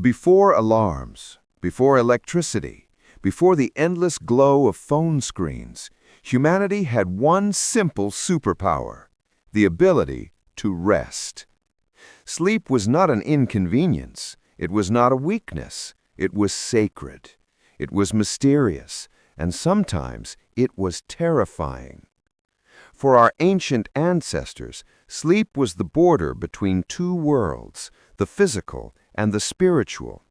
Before alarms, before electricity, before the endless glow of phone screens, humanity had one simple superpower: the ability to rest. Sleep was not an inconvenience. It was not a weakness. It was sacred. It was mysterious, and sometimes it was terrifying. For our ancient ancestors, sleep was the border between two worlds, the physical and the spiritual.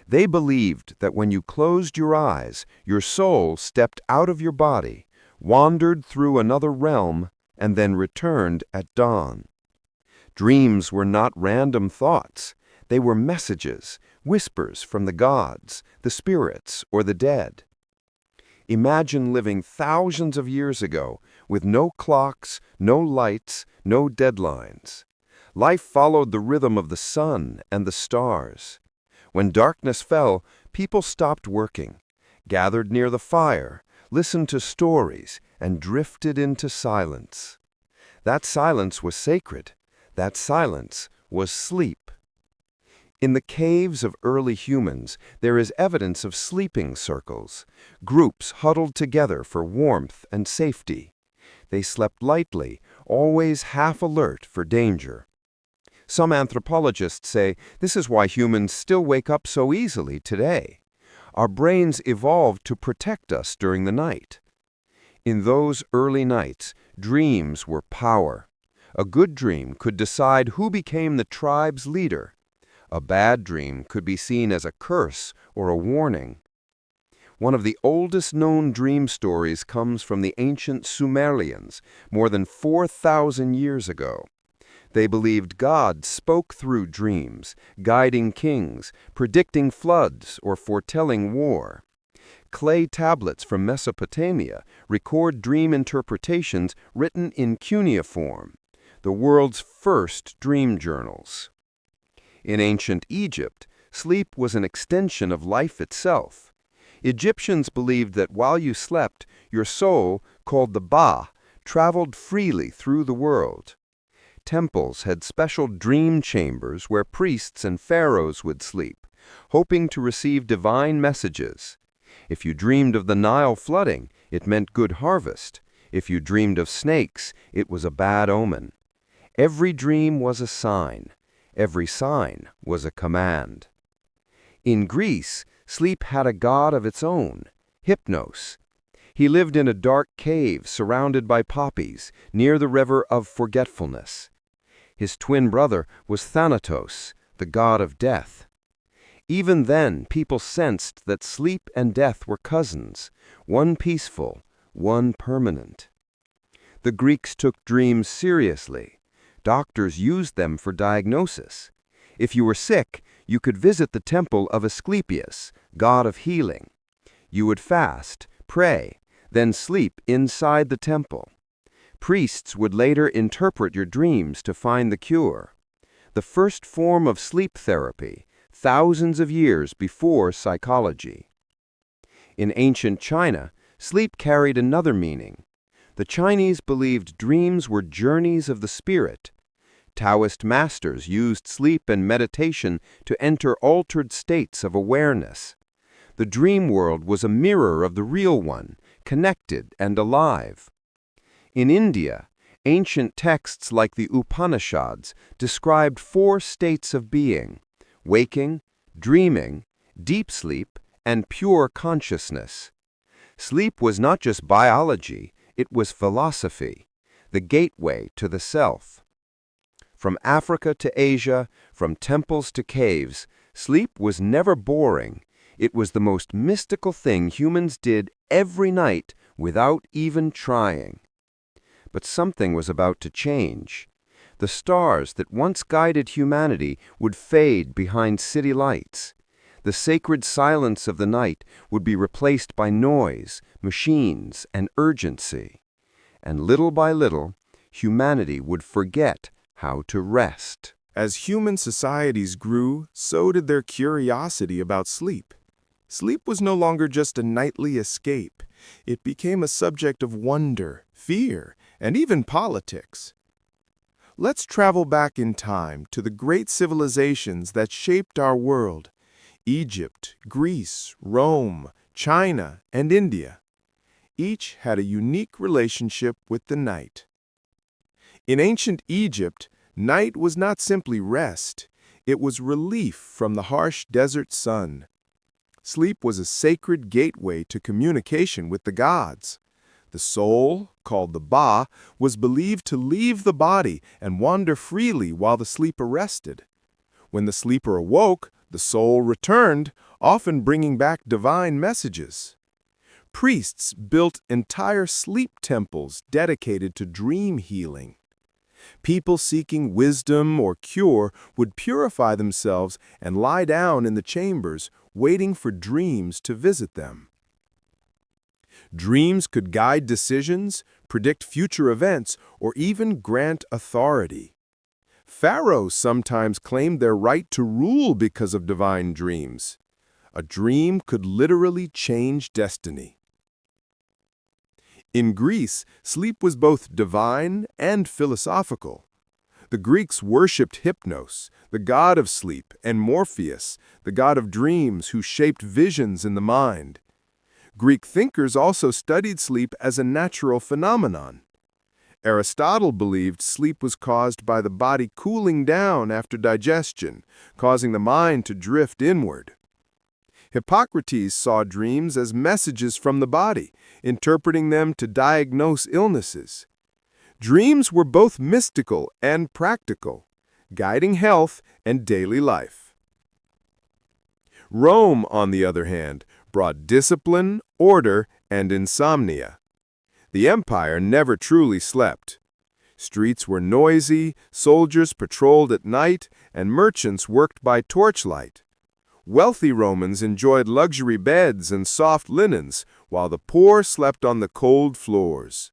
They believed that when you closed your eyes, your soul stepped out of your body, wandered through another realm, and then returned at dawn. Dreams were not random thoughts. They were messages, whispers from the gods, the spirits, or the dead. Imagine living thousands of years ago with no clocks, no lights, no deadlines. Life followed the rhythm of the sun and the stars. When darkness fell, people stopped working, gathered near the fire, listened to stories, and drifted into silence. That silence was sacred. That silence was sleep. In the caves of early humans, there is evidence of sleeping circles, groups huddled together for warmth and safety. They slept lightly, always half alert for danger. Some anthropologists say this is why humans still wake up so easily today. Our brains evolved to protect us during the night. In those early nights, dreams were power. A good dream could decide who became the tribe's leader. A bad dream could be seen as a curse or a warning. One of the oldest known dream stories comes from the ancient Sumerians, more than 4,000 years ago. They believed God spoke through dreams, guiding kings, predicting floods, or foretelling war. Clay tablets from Mesopotamia record dream interpretations written in cuneiform, the world's first dream journals. In ancient Egypt, sleep was an extension of life itself. Egyptians believed that while you slept, your soul, called the Ba, traveled freely through the world. Temples had special dream chambers where priests and pharaohs would sleep, hoping to receive divine messages. If you dreamed of the Nile flooding, it meant good harvest. If you dreamed of snakes, it was a bad omen. Every dream was a sign. Every sign was a command. In Greece, sleep had a god of its own, Hypnos. He lived in a dark cave surrounded by poppies, near the river of forgetfulness. His twin brother was Thanatos, the god of death. Even then, people sensed that sleep and death were cousins, one peaceful, one permanent. The Greeks took dreams seriously. Doctors used them for diagnosis. If you were sick, you could visit the temple of Asclepius, god of healing. You would fast, pray, then sleep inside the temple. Priests would later interpret your dreams to find the cure. The first form of sleep therapy, thousands of years before psychology. In ancient China, sleep carried another meaning. The Chinese believed dreams were journeys of the spirit. Taoist masters used sleep and meditation to enter altered states of awareness. The dream world was a mirror of the real one, connected and alive. In India, ancient texts like the Upanishads described 4 states of being: waking, dreaming, deep sleep, and pure consciousness. Sleep was not just biology, it was philosophy, the gateway to the self. From Africa to Asia, from temples to caves, sleep was never boring. It was the most mystical thing humans did every night without even trying. But something was about to change. The stars that once guided humanity would fade behind city lights. The sacred silence of the night would be replaced by noise, machines, and urgency. And little by little, humanity would forget how to rest. As human societies grew, so did their curiosity about sleep. Sleep was no longer just a nightly escape. It became a subject of wonder, fear, and even politics. Let's travel back in time to the great civilizations that shaped our world Egypt, Greece, Rome, China, and India. Each had a unique relationship with the night. In ancient Egypt, night was not simply rest, it was relief from the harsh desert sun. Sleep was a sacred gateway to communication with the gods. The soul, called the Ba, was believed to leave the body and wander freely while the sleeper rested. When the sleeper awoke, the soul returned, often bringing back divine messages. Priests built entire sleep temples dedicated to dream healing. People seeking wisdom or cure would purify themselves and lie down in the chambers, waiting for dreams to visit them. Dreams could guide decisions, predict future events, or even grant authority. Pharaohs sometimes claimed their right to rule because of divine dreams. A dream could literally change destiny. In Greece, sleep was both divine and philosophical. The Greeks worshipped Hypnos, the god of sleep, and Morpheus, the god of dreams who shaped visions in the mind. Greek thinkers also studied sleep as a natural phenomenon. Aristotle believed sleep was caused by the body cooling down after digestion, causing the mind to drift inward. Hippocrates saw dreams as messages from the body, interpreting them to diagnose illnesses. Dreams were both mystical and practical, guiding health and daily life. Rome, on the other hand, brought discipline, order, and insomnia. The empire never truly slept. Streets were noisy, soldiers patrolled at night, and merchants worked by torchlight. Wealthy Romans enjoyed luxury beds and soft linens, while the poor slept on the cold floors.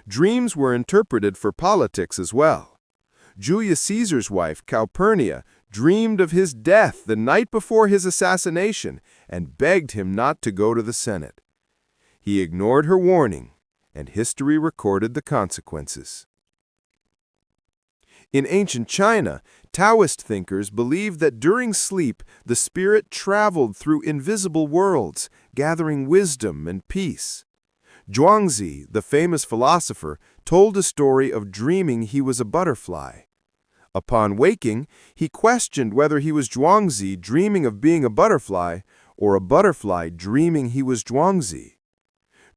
Dreams were interpreted for politics as well. Julius Caesar's wife, Calpurnia, dreamed of his death the night before his assassination and begged him not to go to the Senate. He ignored her warning, and history recorded the consequences. In ancient China, Taoist thinkers believed that during sleep, the spirit traveled through invisible worlds, gathering wisdom and peace. Zhuangzi, the famous philosopher, told a story of dreaming he was a butterfly. Upon waking, he questioned whether he was Zhuangzi dreaming of being a butterfly or a butterfly dreaming he was Zhuangzi.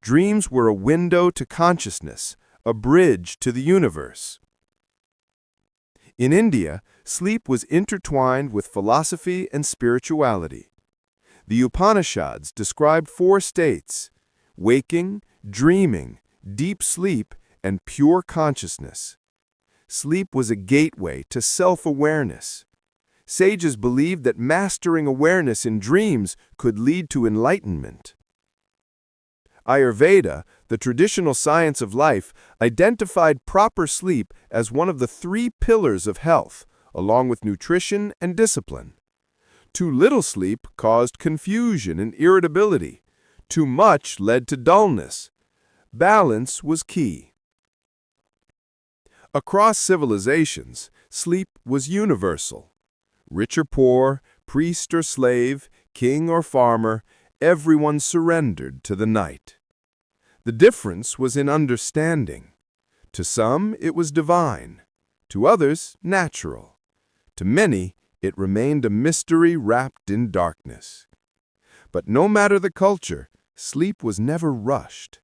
Dreams were a window to consciousness, a bridge to the universe. In India, sleep was intertwined with philosophy and spirituality. The Upanishads described 4 states: waking, dreaming, deep sleep, and pure consciousness. Sleep was a gateway to self-awareness. Sages believed that mastering awareness in dreams could lead to enlightenment. Ayurveda, the traditional science of life, identified proper sleep as one of the 3 pillars of health, along with nutrition and discipline. Too little sleep caused confusion and irritability. Too much led to dullness. Balance was key. Across civilizations, sleep was universal. Rich or poor, priest or slave, king or farmer, everyone surrendered to the night. The difference was in understanding. To some, it was divine. To others, natural. To many, it remained a mystery wrapped in darkness. But no matter the culture, sleep was never rushed.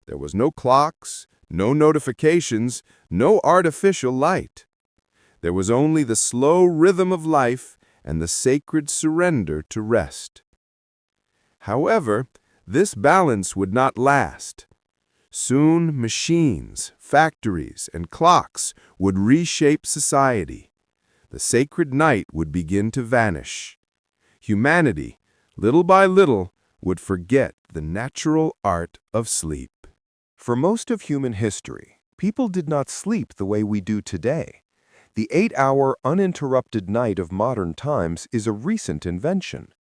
There was no clocks, no notifications, no artificial light. There was only the slow rhythm of life and the sacred surrender to rest. However, this balance would not last. Soon, machines, factories, and clocks would reshape society. The sacred night would begin to vanish. Humanity, little by little, would forget the natural art of sleep. For most of human history, people did not sleep the way we do today. The 8-hour uninterrupted night of modern times is a recent invention.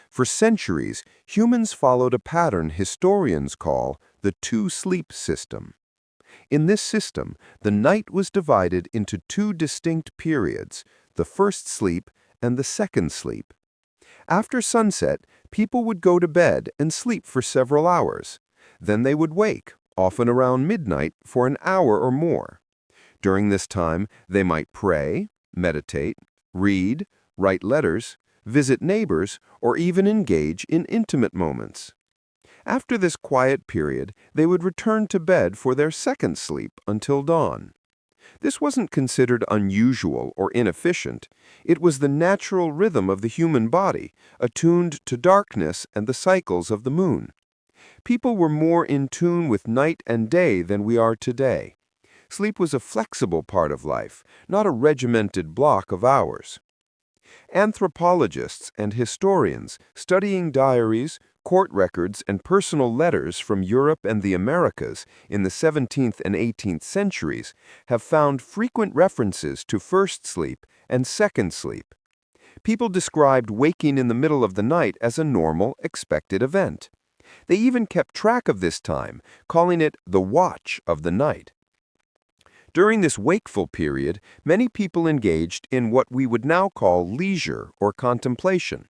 For centuries, humans followed a pattern historians call the two-sleep system. In this system, the night was divided into 2 distinct periods, the first sleep and the second sleep. After sunset, people would go to bed and sleep for several hours. Then they would wake, often around midnight, for an hour or more. During this time, they might pray, meditate, read, write letters, visit neighbors, or even engage in intimate moments. After this quiet period, they would return to bed for their second sleep until dawn. This wasn't considered unusual or inefficient. It was the natural rhythm of the human body, attuned to darkness and the cycles of the moon. People were more in tune with night and day than we are today. Sleep was a flexible part of life, not a regimented block of hours. Anthropologists and historians studying diaries, court records, and personal letters from Europe and the Americas in the 17th and 18th centuries have found frequent references to first sleep and second sleep. People described waking in the middle of the night as a normal, expected event. They even kept track of this time, calling it the watch of the night. During this wakeful period, many people engaged in what we would now call leisure or contemplation.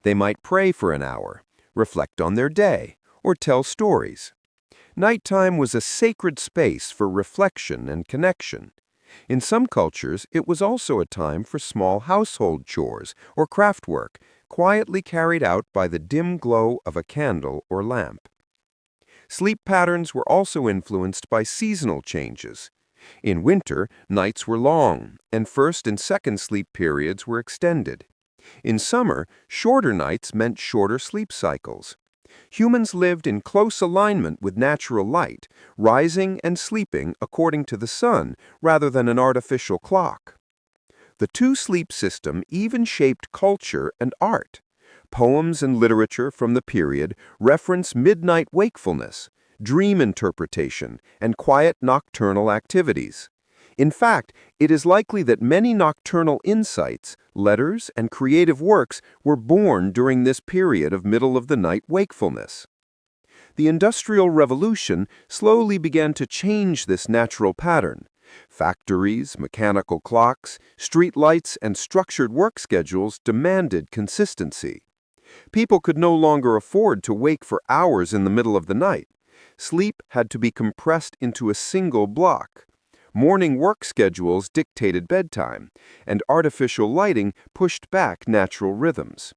They might pray for an hour, reflect on their day, or tell stories. Nighttime was a sacred space for reflection and connection. In some cultures, it was also a time for small household chores or craft work, quietly carried out by the dim glow of a candle or lamp. Sleep patterns were also influenced by seasonal changes. In winter, nights were long, and first and second sleep periods were extended. In summer, shorter nights meant shorter sleep cycles. Humans lived in close alignment with natural light, rising and sleeping according to the sun rather than an artificial clock. The two-sleep system even shaped culture and art. Poems and literature from the period reference midnight wakefulness, dream interpretation, and quiet nocturnal activities. In fact, it is likely that many nocturnal insights, letters, and creative works were born during this period of middle-of-the-night wakefulness. The Industrial Revolution slowly began to change this natural pattern. Factories, mechanical clocks, street lights, and structured work schedules demanded consistency. People could no longer afford to wake for hours in the middle of the night. Sleep had to be compressed into a single block. Morning work schedules dictated bedtime, and artificial lighting pushed back natural rhythms.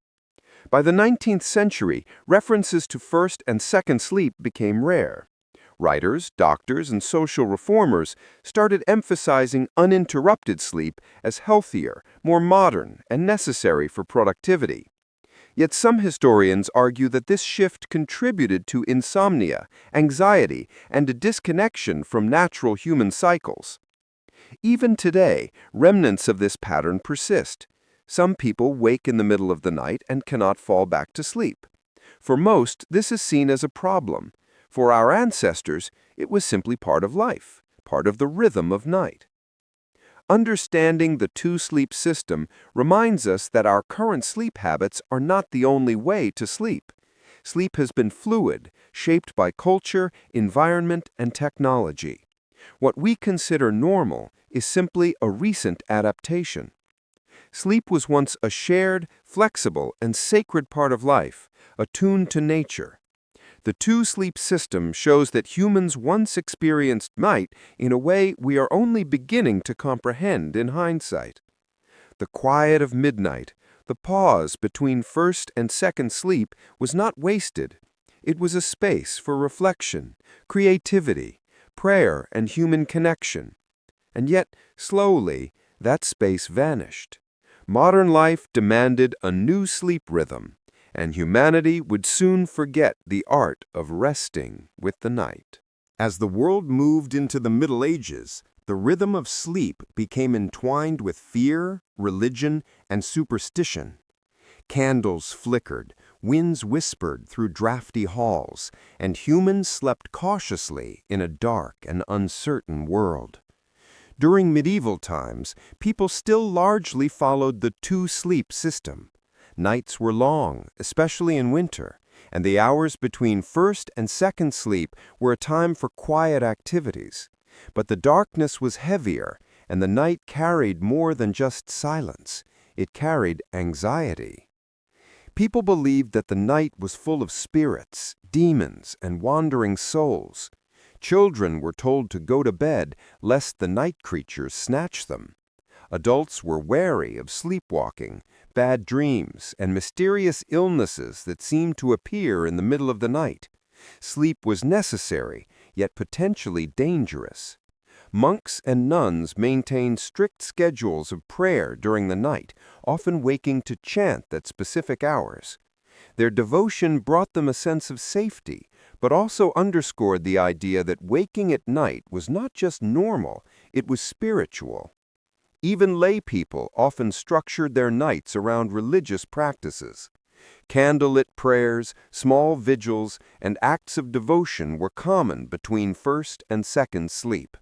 By the 19th century, references to first and second sleep became rare. Writers, doctors, and social reformers started emphasizing uninterrupted sleep as healthier, more modern, and necessary for productivity. Yet some historians argue that this shift contributed to insomnia, anxiety, and a disconnection from natural human cycles. Even today, remnants of this pattern persist. Some people wake in the middle of the night and cannot fall back to sleep. For most, this is seen as a problem. For our ancestors, it was simply part of life, part of the rhythm of night. Understanding the two-sleep system reminds us that our current sleep habits are not the only way to sleep. Sleep has been fluid, shaped by culture, environment, and technology. What we consider normal is simply a recent adaptation. Sleep was once a shared, flexible, and sacred part of life, attuned to nature. The two-sleep system shows that humans once experienced night in a way we are only beginning to comprehend in hindsight. The quiet of midnight, the pause between first and second sleep, was not wasted. It was a space for reflection, creativity, prayer, and human connection. And yet, slowly, that space vanished. Modern life demanded a new sleep rhythm, and humanity would soon forget the art of resting with the night. As the world moved into the Middle Ages, the rhythm of sleep became entwined with fear, religion, and superstition. Candles flickered, winds whispered through drafty halls, and humans slept cautiously in a dark and uncertain world. During medieval times, people still largely followed the two-sleep system. Nights were long, especially in winter, and the hours between first and second sleep were a time for quiet activities. But the darkness was heavier, and the night carried more than just silence. It carried anxiety. People believed that the night was full of spirits, demons, and wandering souls. Children were told to go to bed lest the night creatures snatch them. Adults were wary of sleepwalking, bad dreams, and mysterious illnesses that seemed to appear in the middle of the night. Sleep was necessary, yet potentially dangerous. Monks and nuns maintained strict schedules of prayer during the night, often waking to chant at specific hours. Their devotion brought them a sense of safety, but also underscored the idea that waking at night was not just normal, it was spiritual. Even lay people often structured their nights around religious practices. Candlelit prayers, small vigils, and acts of devotion were common between first and second sleep.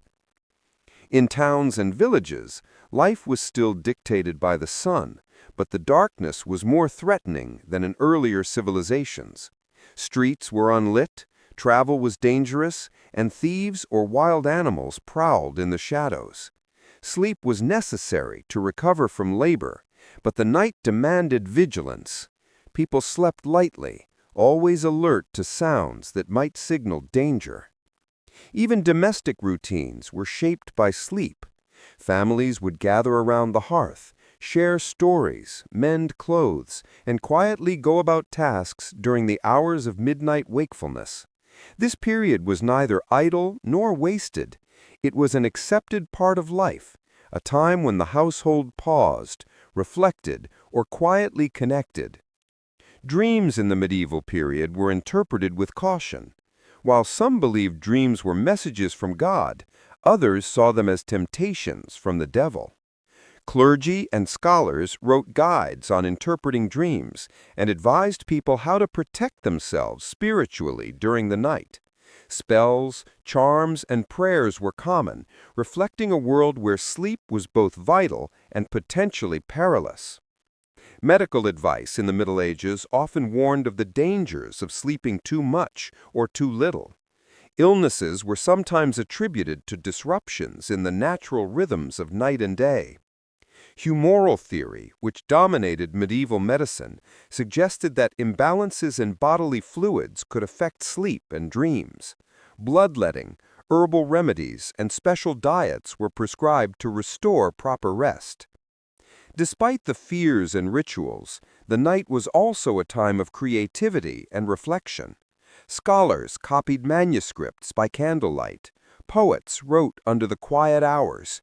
In towns and villages, life was still dictated by the sun, but the darkness was more threatening than in earlier civilizations. Streets were unlit, travel was dangerous, and thieves or wild animals prowled in the shadows. Sleep was necessary to recover from labor, but the night demanded vigilance. People slept lightly, always alert to sounds that might signal danger. Even domestic routines were shaped by sleep. Families would gather around the hearth, share stories, mend clothes, and quietly go about tasks during the hours of midnight wakefulness. This period was neither idle nor wasted. It was an accepted part of life, a time when the household paused, reflected, or quietly connected. Dreams in the medieval period were interpreted with caution. While some believed dreams were messages from God, others saw them as temptations from the devil. Clergy and scholars wrote guides on interpreting dreams and advised people how to protect themselves spiritually during the night. Spells, charms, and prayers were common, reflecting a world where sleep was both vital and potentially perilous. Medical advice in the Middle Ages often warned of the dangers of sleeping too much or too little. Illnesses were sometimes attributed to disruptions in the natural rhythms of night and day. Humoral theory, which dominated medieval medicine, suggested that imbalances in bodily fluids could affect sleep and dreams. Bloodletting, herbal remedies, and special diets were prescribed to restore proper rest. Despite the fears and rituals, the night was also a time of creativity and reflection. Scholars copied manuscripts by candlelight. Poets wrote under the quiet hours.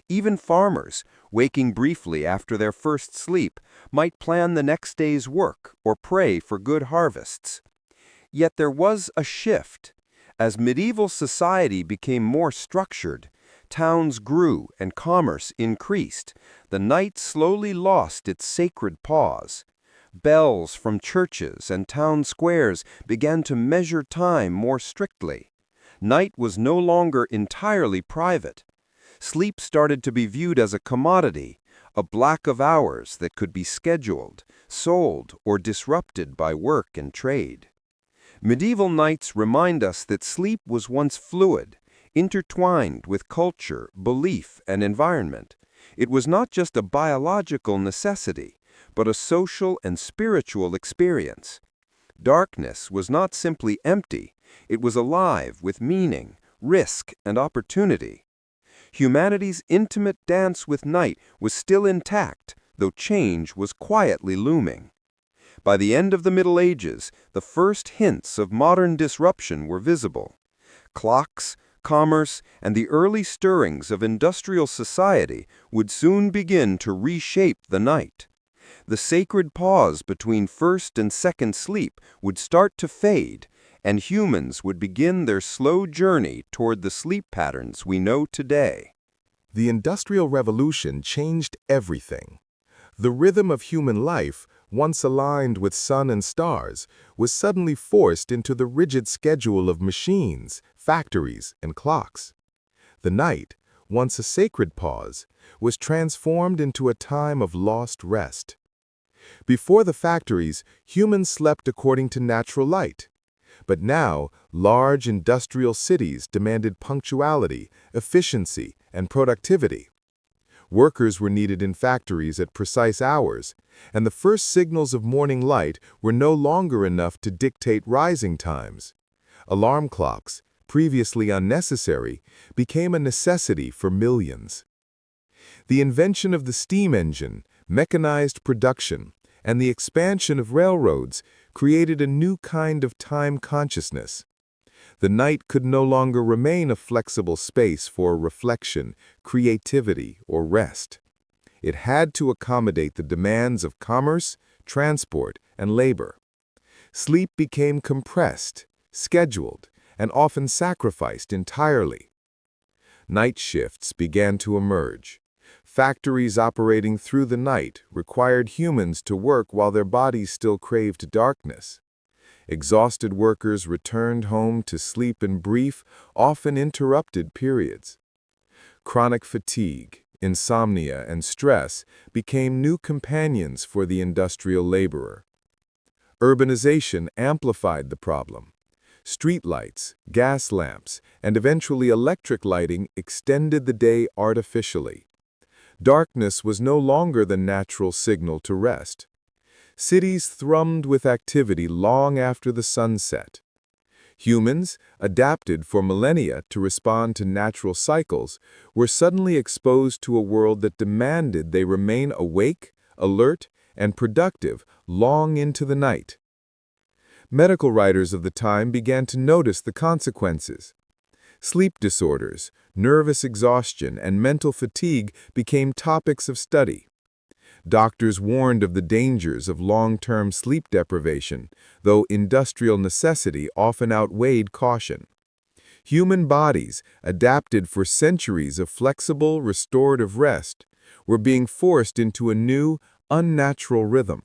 Even farmers, waking briefly after their first sleep, might plan the next day's work or pray for good harvests. Yet there was a shift. As medieval society became more structured, towns grew and commerce increased, the night slowly lost its sacred pause. Bells from churches and town squares began to measure time more strictly. Night was no longer entirely private. Sleep started to be viewed as a commodity, a block of hours that could be scheduled, sold, or disrupted by work and trade. Medieval nights remind us that sleep was once fluid, intertwined with culture, belief, and environment. It was not just a biological necessity, but a social and spiritual experience. Darkness was not simply empty, it was alive with meaning, risk, and opportunity. Humanity's intimate dance with night was still intact, though change was quietly looming. By the end of the Middle Ages, the first hints of modern disruption were visible. Clocks, commerce, and the early stirrings of industrial society would soon begin to reshape the night. The sacred pause between first and second sleep would start to fade, and humans would begin their slow journey toward the sleep patterns we know today. The Industrial Revolution changed everything. The rhythm of human life, once aligned with sun and stars, was suddenly forced into the rigid schedule of machines, factories, and clocks. The night, once a sacred pause, was transformed into a time of lost rest. Before the factories, humans slept according to natural light. But now, large industrial cities demanded punctuality, efficiency, and productivity. Workers were needed in factories at precise hours, and the first signals of morning light were no longer enough to dictate rising times. Alarm clocks, previously unnecessary, became a necessity for millions. The invention of the steam engine, mechanized production, and the expansion of railroads created a new kind of time consciousness. The night could no longer remain a flexible space for reflection, creativity, or rest. It had to accommodate the demands of commerce, transport, and labor. Sleep became compressed, scheduled, and often sacrificed entirely. Night shifts began to emerge. Factories operating through the night required humans to work while their bodies still craved darkness. Exhausted workers returned home to sleep in brief, often interrupted periods. Chronic fatigue, insomnia, and stress became new companions for the industrial laborer. Urbanization amplified the problem. Streetlights, gas lamps, and eventually electric lighting extended the day artificially. Darkness was no longer the natural signal to rest. Cities thrummed with activity long after the sun set. Humans, adapted for millennia to respond to natural cycles, were suddenly exposed to a world that demanded they remain awake, alert, and productive long into the night. Medical writers of the time began to notice the consequences. Sleep disorders, nervous exhaustion, and mental fatigue became topics of study. Doctors warned of the dangers of long-term sleep deprivation, though industrial necessity often outweighed caution. Human bodies, adapted for centuries of flexible, restorative rest, were being forced into a new, unnatural rhythm.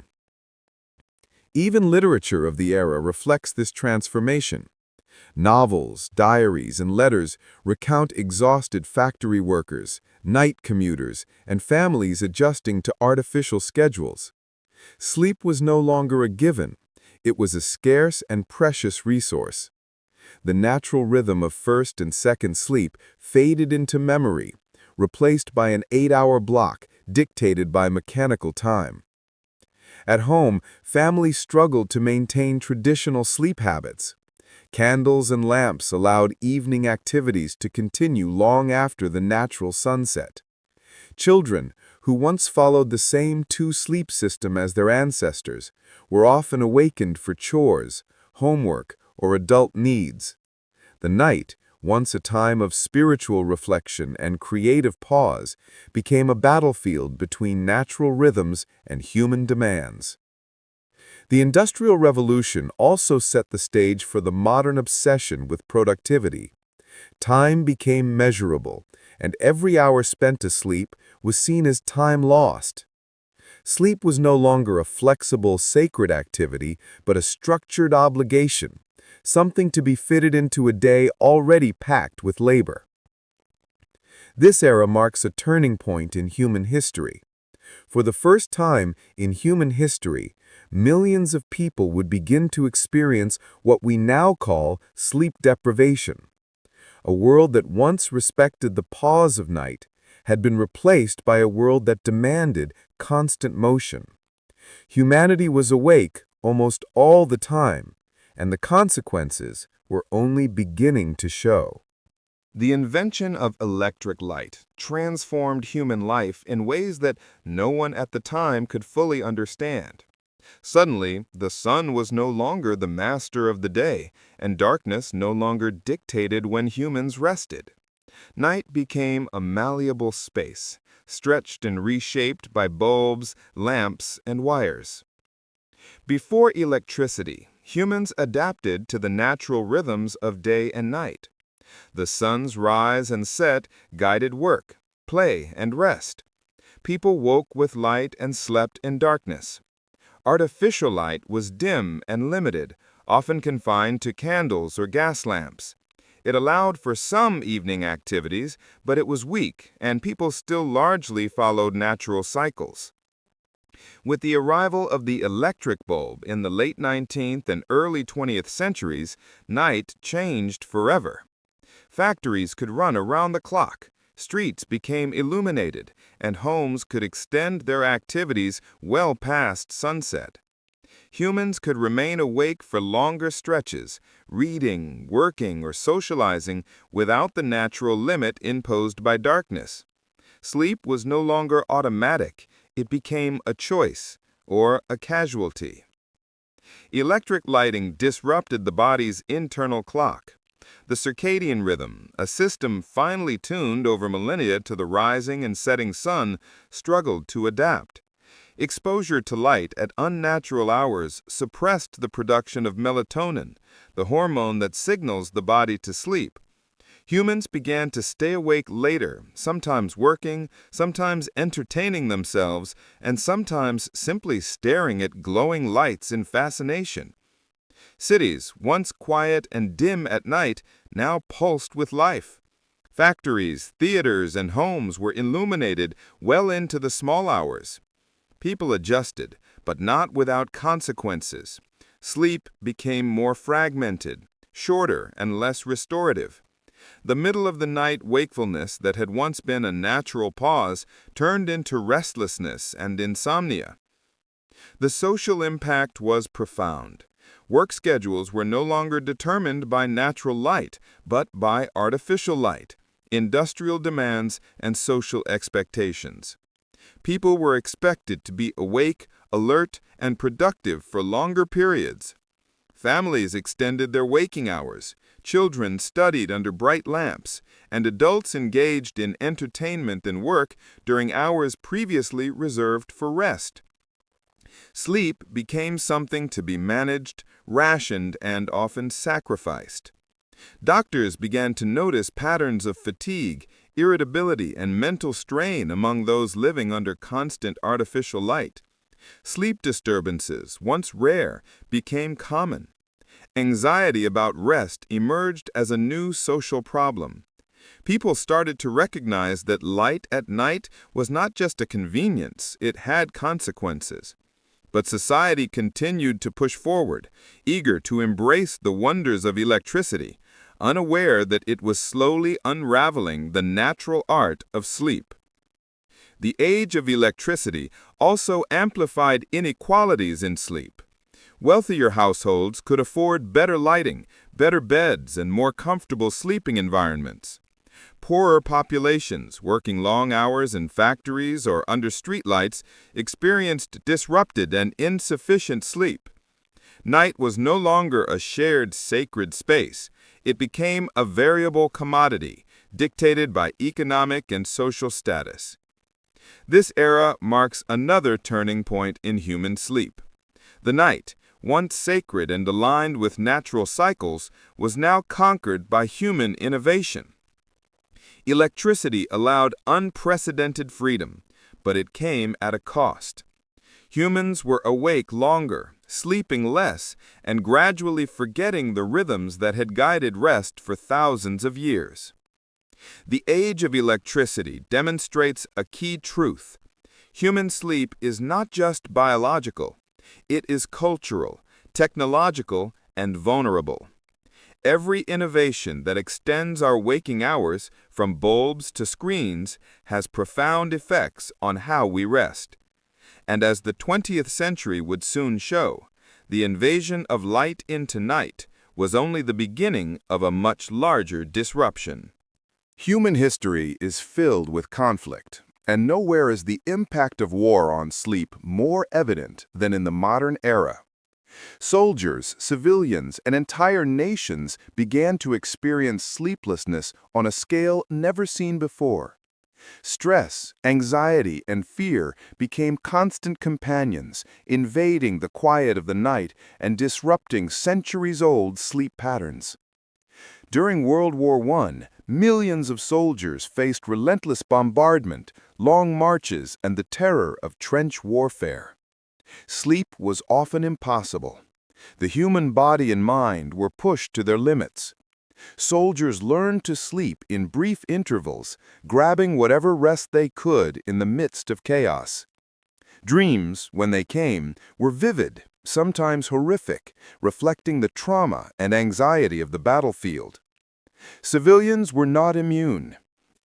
Even literature of the era reflects this transformation. Novels, diaries, and letters recount exhausted factory workers, night commuters, and families adjusting to artificial schedules. Sleep was no longer a given. It was a scarce and precious resource. The natural rhythm of first and second sleep faded into memory, replaced by an 8-hour block dictated by mechanical time. At home, families struggled to maintain traditional sleep habits. Candles and lamps allowed evening activities to continue long after the natural sunset. Children, who once followed the same two-sleep system as their ancestors, were often awakened for chores, homework, or adult needs. The night, once a time of spiritual reflection and creative pause, became a battlefield between natural rhythms and human demands. The Industrial Revolution also set the stage for the modern obsession with productivity. Time became measurable, and every hour spent asleep was seen as time lost. Sleep was no longer a flexible, sacred activity, but a structured obligation, something to be fitted into a day already packed with labor. This era marks a turning point in human history. For the first time in human history, millions of people would begin to experience what we now call sleep deprivation. A world that once respected the pause of night had been replaced by a world that demanded constant motion. Humanity was awake almost all the time, and the consequences were only beginning to show. The invention of electric light transformed human life in ways that no one at the time could fully understand. Suddenly, the sun was no longer the master of the day, and darkness no longer dictated when humans rested. Night became a malleable space, stretched and reshaped by bulbs, lamps, and wires. Before electricity, humans adapted to the natural rhythms of day and night. The sun's rise and set guided work, play, and rest. People woke with light and slept in darkness. Artificial light was dim and limited, often confined to candles or gas lamps. It allowed for some evening activities, but it was weak, and people still largely followed natural cycles. With the arrival of the electric bulb in the late 19th and early 20th centuries, night changed forever. Factories could run around the clock. Streets became illuminated, and homes could extend their activities well past sunset. Humans could remain awake for longer stretches, reading, working, or socializing without the natural limit imposed by darkness. Sleep was no longer automatic, it became a choice, or a casualty. Electric lighting disrupted the body's internal clock. The circadian rhythm, a system finely tuned over millennia to the rising and setting sun, struggled to adapt. Exposure to light at unnatural hours suppressed the production of melatonin, the hormone that signals the body to sleep. Humans began to stay awake later, sometimes working, sometimes entertaining themselves, and sometimes simply staring at glowing lights in fascination. Cities, once quiet and dim at night, now pulsed with life. Factories, theaters, and homes were illuminated well into the small hours. People adjusted, but not without consequences. Sleep became more fragmented, shorter, and less restorative. The middle-of-the-night wakefulness that had once been a natural pause turned into restlessness and insomnia. The social impact was profound. Work schedules were no longer determined by natural light, but by artificial light, industrial demands, and social expectations. People were expected to be awake, alert, and productive for longer periods. Families extended their waking hours, children studied under bright lamps, and adults engaged in entertainment and work during hours previously reserved for rest. Sleep became something to be managed, rationed, and often sacrificed. Doctors began to notice patterns of fatigue, irritability, and mental strain among those living under constant artificial light. Sleep disturbances, once rare, became common. Anxiety about rest emerged as a new social problem. People started to recognize that light at night was not just a convenience, it had consequences. But society continued to push forward, eager to embrace the wonders of electricity, unaware that it was slowly unraveling the natural art of sleep. The age of electricity also amplified inequalities in sleep. Wealthier households could afford better lighting, better beds, and more comfortable sleeping environments. Poorer populations, working long hours in factories or under streetlights, experienced disrupted and insufficient sleep. Night was no longer a shared sacred space. It became a variable commodity, dictated by economic and social status. This era marks another turning point in human sleep. The night, once sacred and aligned with natural cycles, was now conquered by human innovation. Electricity allowed unprecedented freedom, but it came at a cost. Humans were awake longer, sleeping less, and gradually forgetting the rhythms that had guided rest for thousands of years. The age of electricity demonstrates a key truth. Human sleep is not just biological. It is cultural, technological, and vulnerable. Every innovation that extends our waking hours, from bulbs to screens, has profound effects on how we rest. And as the 20th century would soon show, the invasion of light into night was only the beginning of a much larger disruption. Human history is filled with conflict, and nowhere is the impact of war on sleep more evident than in the modern era. Soldiers, civilians, and entire nations began to experience sleeplessness on a scale never seen before. Stress, anxiety, and fear became constant companions, invading the quiet of the night and disrupting centuries-old sleep patterns. During World War I, millions of soldiers faced relentless bombardment, long marches, and the terror of trench warfare. Sleep was often impossible. The human body and mind were pushed to their limits. Soldiers learned to sleep in brief intervals, grabbing whatever rest they could in the midst of chaos. Dreams, when they came, were vivid, sometimes horrific, reflecting the trauma and anxiety of the battlefield. Civilians were not immune.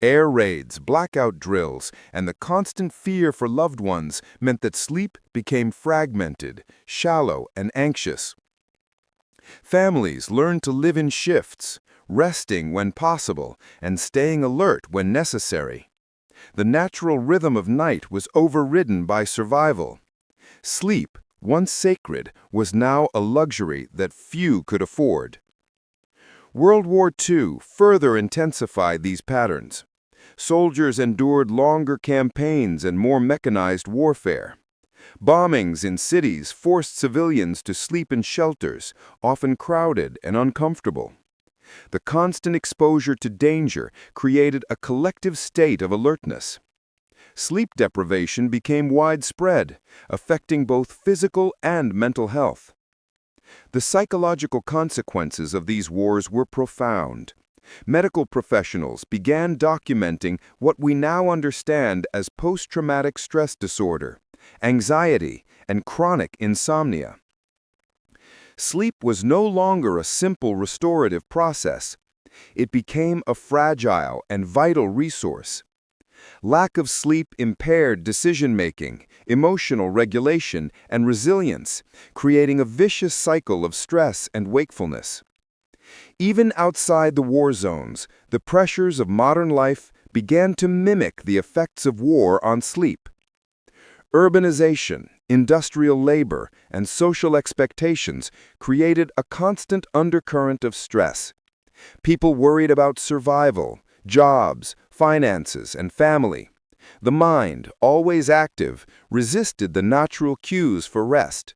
Air raids, blackout drills, and the constant fear for loved ones meant that sleep became fragmented, shallow, and anxious. Families learned to live in shifts, resting when possible and staying alert when necessary. The natural rhythm of night was overridden by survival. Sleep, once sacred, was now a luxury that few could afford. World War II further intensified these patterns. Soldiers endured longer campaigns and more mechanized warfare. Bombings in cities forced civilians to sleep in shelters, often crowded and uncomfortable. The constant exposure to danger created a collective state of alertness. Sleep deprivation became widespread, affecting both physical and mental health. The psychological consequences of these wars were profound. Medical professionals began documenting what we now understand as post-traumatic stress disorder, anxiety, and chronic insomnia. Sleep was no longer a simple restorative process. It became a fragile and vital resource. Lack of sleep impaired decision-making, emotional regulation, and resilience, creating a vicious cycle of stress and wakefulness. Even outside the war zones, the pressures of modern life began to mimic the effects of war on sleep. Urbanization, industrial labor, and social expectations created a constant undercurrent of stress. People worried about survival, jobs, finances, and family. The mind, always active, resisted the natural cues for rest.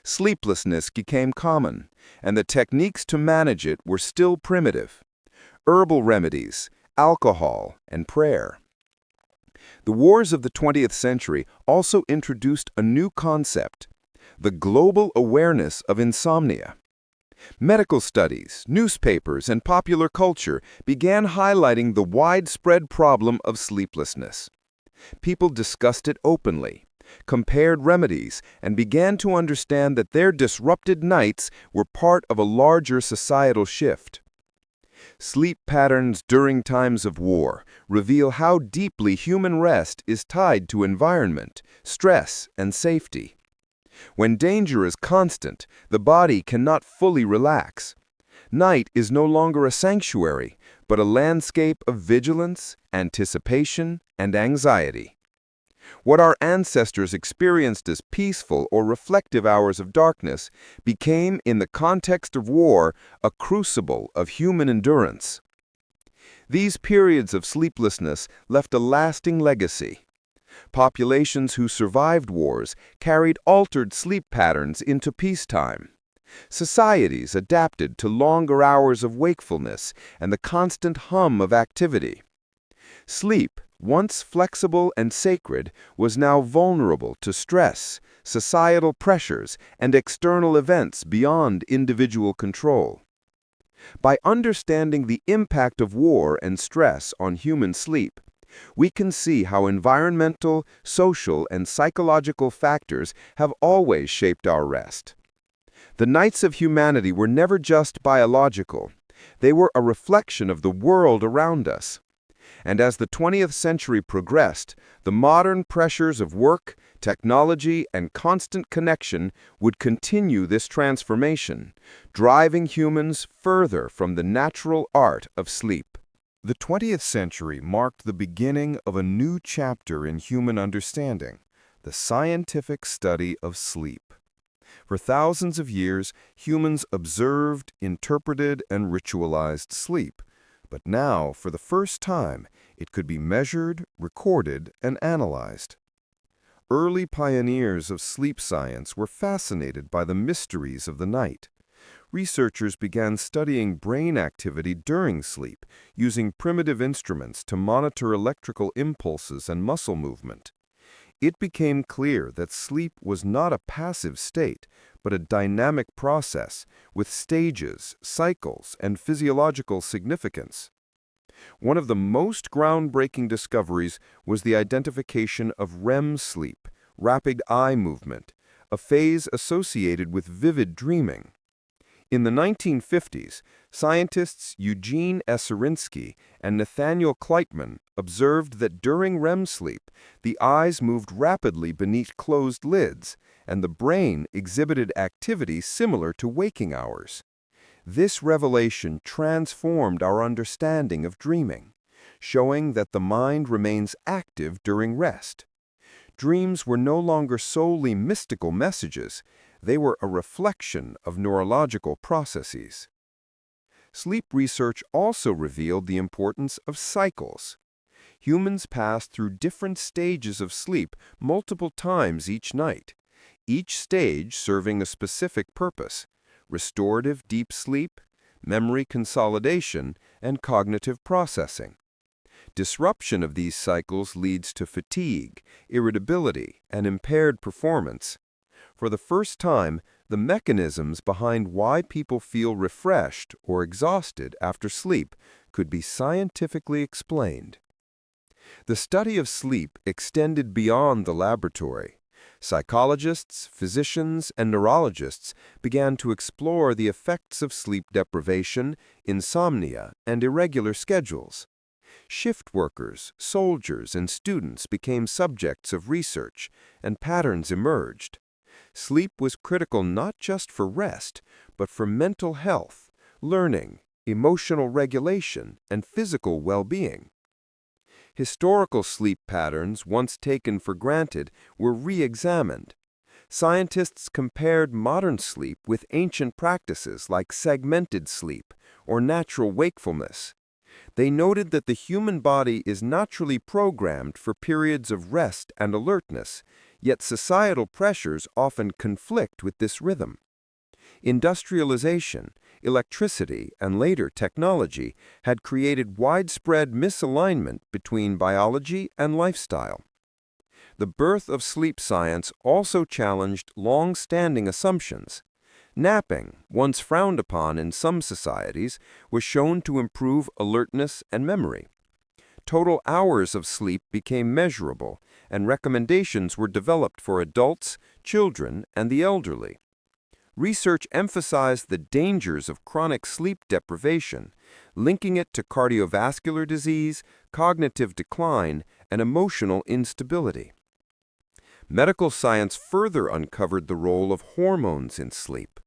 Sleeplessness became common, and the techniques to manage it were still primitive. Herbal remedies, alcohol, and prayer. The wars of the 20th century also introduced a new concept, the global awareness of insomnia. Medical studies, newspapers, and popular culture began highlighting the widespread problem of sleeplessness. People discussed it openly, compared remedies, and began to understand that their disrupted nights were part of a larger societal shift. Sleep patterns during times of war reveal how deeply human rest is tied to environment, stress, and safety. When danger is constant, the body cannot fully relax. Night is no longer a sanctuary, but a landscape of vigilance, anticipation, and anxiety. What our ancestors experienced as peaceful or reflective hours of darkness became, in the context of war, a crucible of human endurance. These periods of sleeplessness left a lasting legacy. Populations who survived wars carried altered sleep patterns into peacetime. Societies adapted to longer hours of wakefulness and the constant hum of activity. Sleep, once flexible and sacred, was now vulnerable to stress, societal pressures, and external events beyond individual control. By understanding the impact of war and stress on human sleep, we can see how environmental, social, and psychological factors have always shaped our rest. The nights of humanity were never just biological. They were a reflection of the world around us. And as the 20th century progressed, the modern pressures of work, technology, and constant connection would continue this transformation, driving humans further from the natural art of sleep. The 20th century marked the beginning of a new chapter in human understanding, the scientific study of sleep. For thousands of years, humans observed, interpreted, and ritualized sleep. But now, for the first time, it could be measured, recorded, and analyzed. Early pioneers of sleep science were fascinated by the mysteries of the night. Researchers began studying brain activity during sleep, using primitive instruments to monitor electrical impulses and muscle movement. It became clear that sleep was not a passive state, but a dynamic process with stages, cycles, and physiological significance. One of the most groundbreaking discoveries was the identification of REM sleep, rapid eye movement, a phase associated with vivid dreaming. In the 1950s, scientists Eugene Esserinsky and Nathaniel Kleitman observed that during REM sleep, the eyes moved rapidly beneath closed lids, and the brain exhibited activity similar to waking hours. This revelation transformed our understanding of dreaming, showing that the mind remains active during rest. Dreams were no longer solely mystical messages, they were a reflection of neurological processes. Sleep research also revealed the importance of cycles. Humans pass through different stages of sleep multiple times each night, each stage serving a specific purpose: restorative deep sleep, memory consolidation, and cognitive processing. Disruption of these cycles leads to fatigue, irritability, and impaired performance. For the first time, the mechanisms behind why people feel refreshed or exhausted after sleep could be scientifically explained. The study of sleep extended beyond the laboratory. Psychologists, physicians, and neurologists began to explore the effects of sleep deprivation, insomnia, and irregular schedules. Shift workers, soldiers, and students became subjects of research, and patterns emerged. Sleep was critical not just for rest, but for mental health, learning, emotional regulation, and physical well-being. Historical sleep patterns, once taken for granted, were re-examined. Scientists compared modern sleep with ancient practices like segmented sleep or natural wakefulness. They noted that the human body is naturally programmed for periods of rest and alertness, yet societal pressures often conflict with this rhythm. Industrialization, electricity, and later technology had created widespread misalignment between biology and lifestyle. The birth of sleep science also challenged long-standing assumptions. Napping, once frowned upon in some societies, was shown to improve alertness and memory. Total hours of sleep became measurable, and recommendations were developed for adults, children, and the elderly. Research emphasized the dangers of chronic sleep deprivation, linking it to cardiovascular disease, cognitive decline, and emotional instability. Medical science further uncovered the role of hormones in sleep.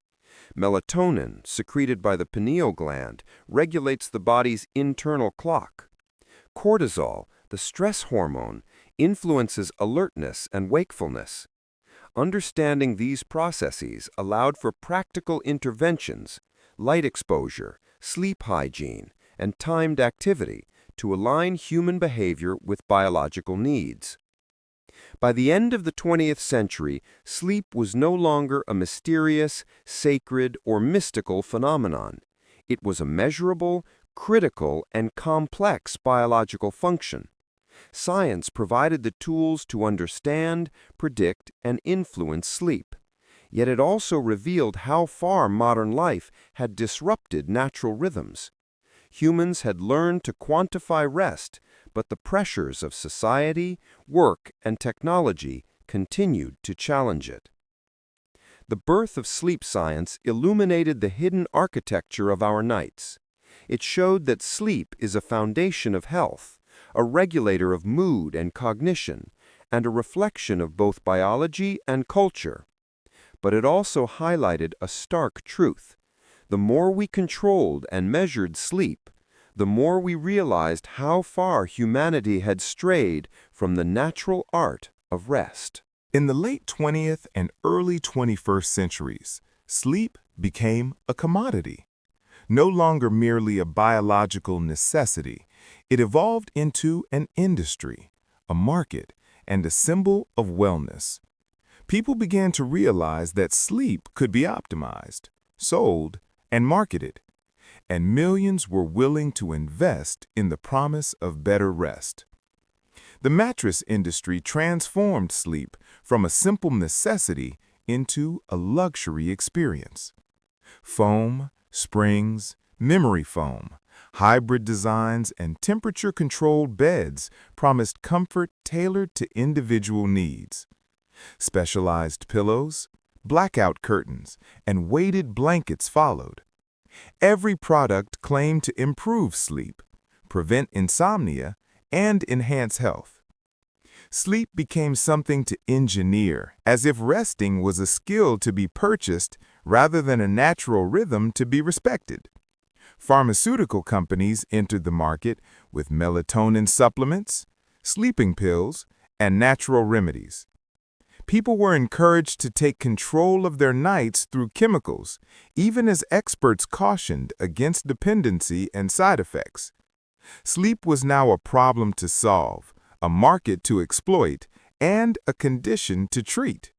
Melatonin, secreted by the pineal gland, regulates the body's internal clock. Cortisol, the stress hormone, influences alertness and wakefulness. Understanding these processes allowed for practical interventions, light exposure, sleep hygiene, and timed activity to align human behavior with biological needs. By the end of the 20th century, sleep was no longer a mysterious, sacred, or mystical phenomenon. It was a measurable, critical, and complex biological function. Science provided the tools to understand, predict, and influence sleep. Yet it also revealed how far modern life had disrupted natural rhythms. Humans had learned to quantify rest, but the pressures of society, work, and technology continued to challenge it. The birth of sleep science illuminated the hidden architecture of our nights. It showed that sleep is a foundation of health, a regulator of mood and cognition, and a reflection of both biology and culture. But it also highlighted a stark truth. The more we controlled and measured sleep, the more we realized how far humanity had strayed from the natural art of rest. In the late 20th and early 21st centuries, sleep became a commodity. No longer merely a biological necessity, it evolved into an industry, a market, and a symbol of wellness. People began to realize that sleep could be optimized, sold, and marketed, and millions were willing to invest in the promise of better rest. The mattress industry transformed sleep from a simple necessity into a luxury experience. Foam, springs, memory foam, hybrid designs, and temperature-controlled beds promised comfort tailored to individual needs. Specialized pillows, blackout curtains, and weighted blankets followed. Every product claimed to improve sleep, prevent insomnia, and enhance health. Sleep became something to engineer, as if resting was a skill to be purchased rather than a natural rhythm to be respected. Pharmaceutical companies entered the market with melatonin supplements, sleeping pills, and natural remedies. People were encouraged to take control of their nights through chemicals, even as experts cautioned against dependency and side effects. Sleep was now a problem to solve, a market to exploit, and a condition to treat.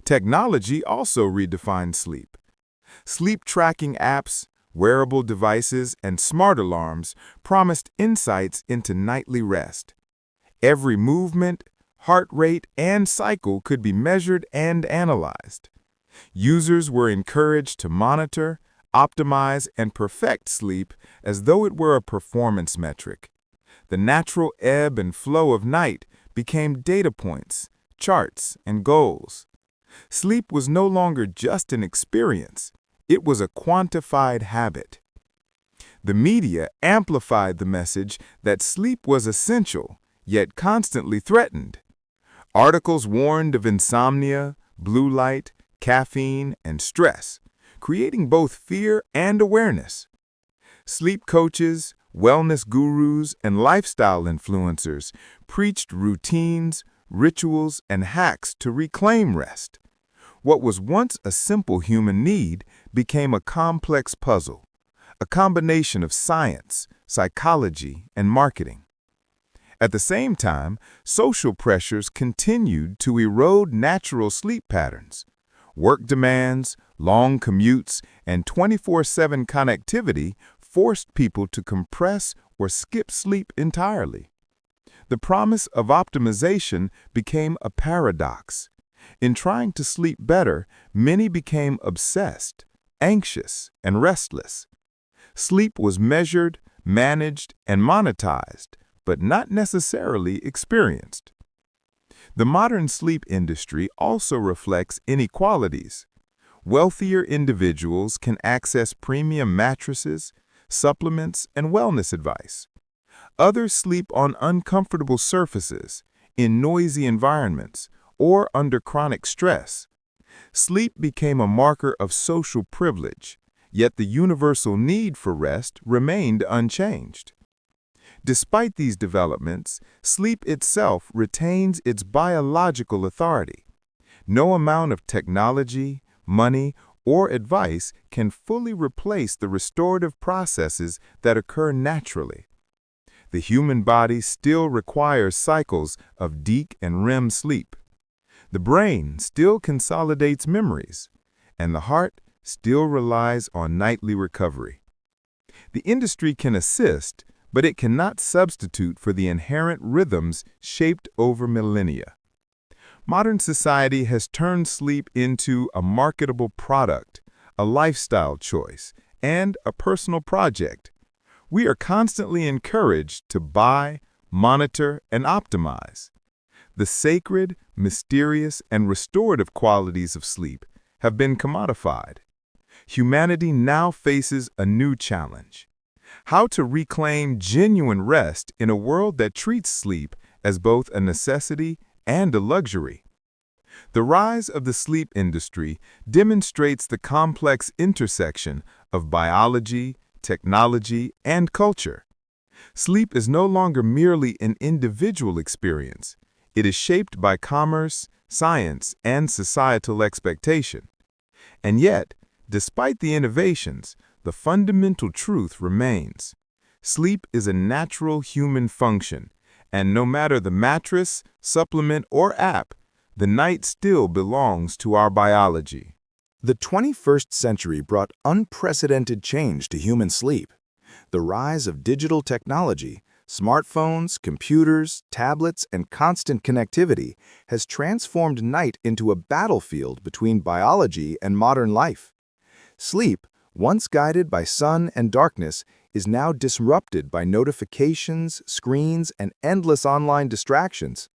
Technology also redefined sleep. Sleep tracking apps, wearable devices, and smart alarms promised insights into nightly rest. Every movement, heart rate, and cycle could be measured and analyzed. Users were encouraged to monitor, optimize, and perfect sleep as though it were a performance metric. The natural ebb and flow of night became data points, charts, and goals. Sleep was no longer just an experience. It was a quantified habit. The media amplified the message that sleep was essential, yet constantly threatened. Articles warned of insomnia, blue light, caffeine, and stress, creating both fear and awareness. Sleep coaches, wellness gurus, and lifestyle influencers preached routines, rituals, and hacks to reclaim rest. What was once a simple human need became a complex puzzle, a combination of science, psychology, and marketing. At the same time, social pressures continued to erode natural sleep patterns. Work demands, long commutes, and 24/7 connectivity forced people to compress or skip sleep entirely. The promise of optimization became a paradox. In trying to sleep better, many became obsessed, anxious, and restless. Sleep was measured, managed, and monetized, but not necessarily experienced. The modern sleep industry also reflects inequalities. Wealthier individuals can access premium mattresses, supplements, and wellness advice. Others sleep on uncomfortable surfaces, in noisy environments, or under chronic stress. Sleep became a marker of social privilege, yet the universal need for rest remained unchanged. Despite these developments, sleep itself retains its biological authority. No amount of technology, money, or advice can fully replace the restorative processes that occur naturally. The human body still requires cycles of deep and REM sleep. The brain still consolidates memories, and the heart still relies on nightly recovery. The industry can assist, but it cannot substitute for the inherent rhythms shaped over millennia. Modern society has turned sleep into a marketable product, a lifestyle choice, and a personal project. We are constantly encouraged to buy, monitor, and optimize. The sacred, mysterious, and restorative qualities of sleep have been commodified. Humanity now faces a new challenge: how to reclaim genuine rest in a world that treats sleep as both a necessity and a luxury. The rise of the sleep industry demonstrates the complex intersection of biology, technology, and culture. Sleep is no longer merely an individual experience. It is shaped by commerce, science, and societal expectation. And yet, despite the innovations, the fundamental truth remains. Sleep is a natural human function, and no matter the mattress, supplement, or app, the night still belongs to our biology. The 21st century brought unprecedented change to human sleep. The rise of digital technology, smartphones, computers, tablets, and constant connectivity has transformed night into a battlefield between biology and modern life. Sleep, once guided by sun and darkness, is now disrupted by notifications, screens, and endless online distractions.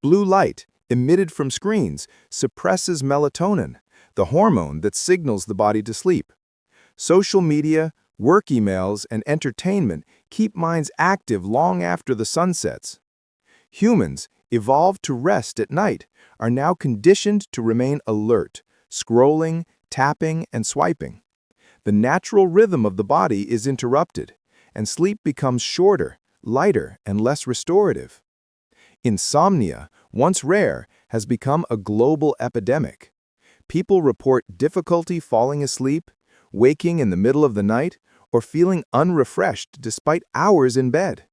Blue light, emitted from screens, suppresses melatonin, the hormone that signals the body to sleep. Social media, work emails, and entertainment keep minds active long after the sun sets. Humans, evolved to rest at night, are now conditioned to remain alert, scrolling, tapping, and swiping. The natural rhythm of the body is interrupted, and sleep becomes shorter, lighter, and less restorative. Insomnia, once rare, has become a global epidemic. People report difficulty falling asleep, waking in the middle of the night, or feeling unrefreshed despite hours in bed.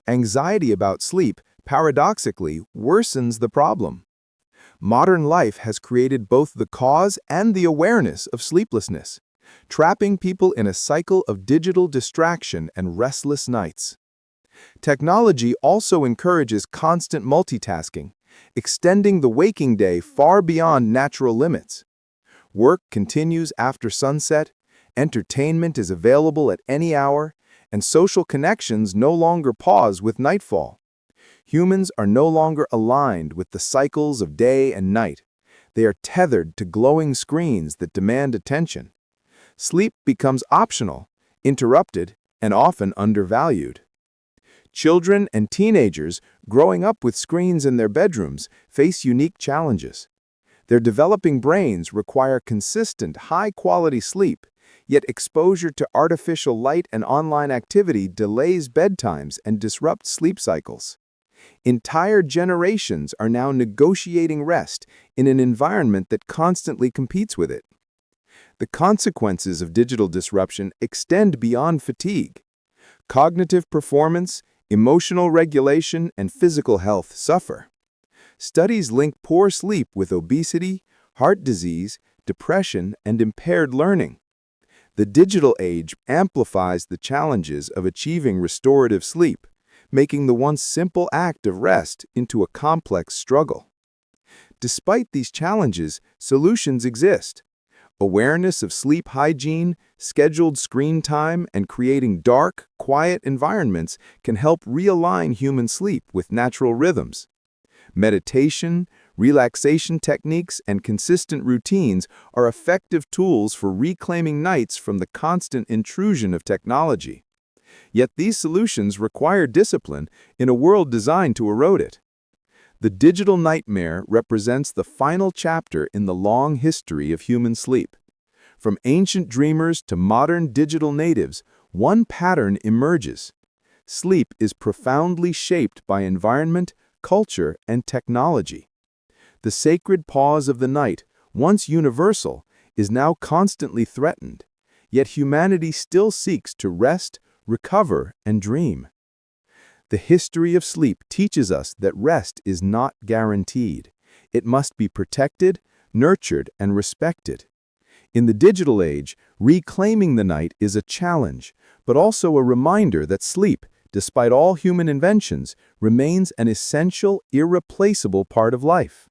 Anxiety about sleep, paradoxically, worsens the problem. Modern life has created both the cause and the awareness of sleeplessness, trapping people in a cycle of digital distraction and restless nights. Technology also encourages constant multitasking, extending the waking day far beyond natural limits. Work continues after sunset, entertainment is available at any hour, and social connections no longer pause with nightfall. Humans are no longer aligned with the cycles of day and night. They are tethered to glowing screens that demand attention. Sleep becomes optional, interrupted, and often undervalued. Children and teenagers growing up with screens in their bedrooms face unique challenges. Their developing brains require consistent, high-quality sleep, yet exposure to artificial light and online activity delays bedtimes and disrupts sleep cycles. Entire generations are now negotiating rest in an environment that constantly competes with it. The consequences of digital disruption extend beyond fatigue. Cognitive performance, emotional regulation, and physical health suffer. Studies link poor sleep with obesity, heart disease, depression, and impaired learning. The digital age amplifies the challenges of achieving restorative sleep, making the once simple act of rest into a complex struggle. Despite these challenges, solutions exist. Awareness of sleep hygiene, scheduled screen time, and creating dark, quiet environments can help realign human sleep with natural rhythms. Meditation, relaxation techniques, and consistent routines are effective tools for reclaiming nights from the constant intrusion of technology. Yet these solutions require discipline in a world designed to erode it. The digital nightmare represents the final chapter in the long history of human sleep. From ancient dreamers to modern digital natives, one pattern emerges. Sleep is profoundly shaped by environment, culture, and technology. The sacred pause of the night, once universal, is now constantly threatened, yet humanity still seeks to rest, recover, and dream. The history of sleep teaches us that rest is not guaranteed. It must be protected, nurtured, and respected. In the digital age, reclaiming the night is a challenge, but also a reminder that sleep, despite all human inventions, remains an essential, irreplaceable part of life.